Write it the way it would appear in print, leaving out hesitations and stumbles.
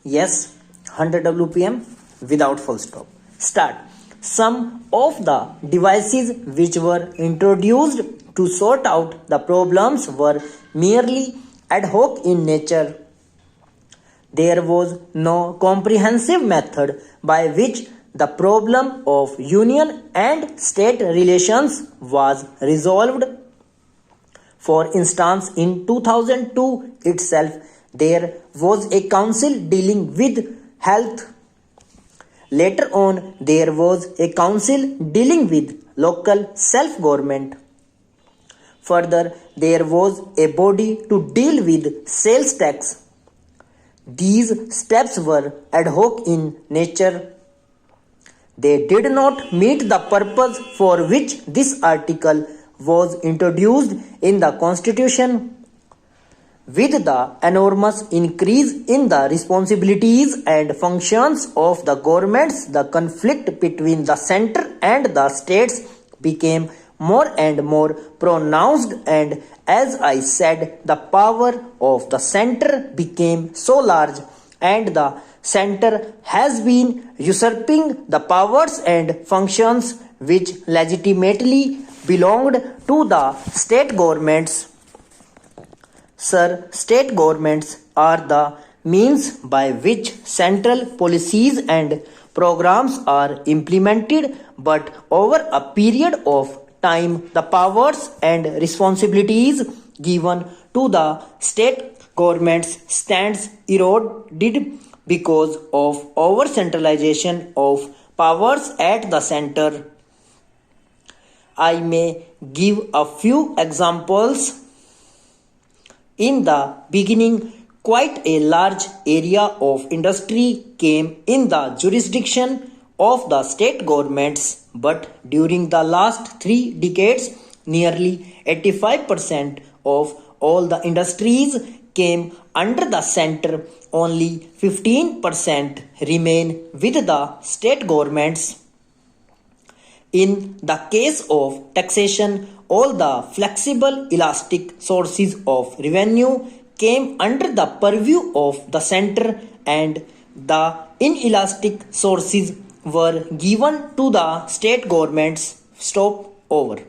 Yes, 100 WPM without full stop. Start. Some of the devices which were introduced to sort out the problems were merely ad hoc in nature. There was no comprehensive method by which the problem of union and state relations was resolved. For instance, in 2002 itself, there was a council dealing with health. Later on, there was a council dealing with local self government. Further, there was a body to deal with sales tax. These steps were ad hoc in nature. They did not meet the purpose for which this article was introduced in the Constitution. With the enormous increase in the responsibilities and functions of the governments, the conflict between the center and the states became more and more pronounced, and as I said, the power of the center became so large, and the center has been usurping the powers and functions which legitimately belonged to the state governments. Sir, state governments are the means by which central policies and programs are implemented, but over a period of time, the powers and responsibilities given to the state governments stands eroded because of over centralization of powers at the center. I may give a few examples. In the beginning, quite a large area of industry came in the jurisdiction of the state governments, but during the last 3 decades, nearly 85% of all the industries came under the center. Only 15% remain with the state governments. In the case of taxation, all the flexible, elastic sources of revenue came under the purview of the center, and the inelastic sources were given to the state governments. Stop over.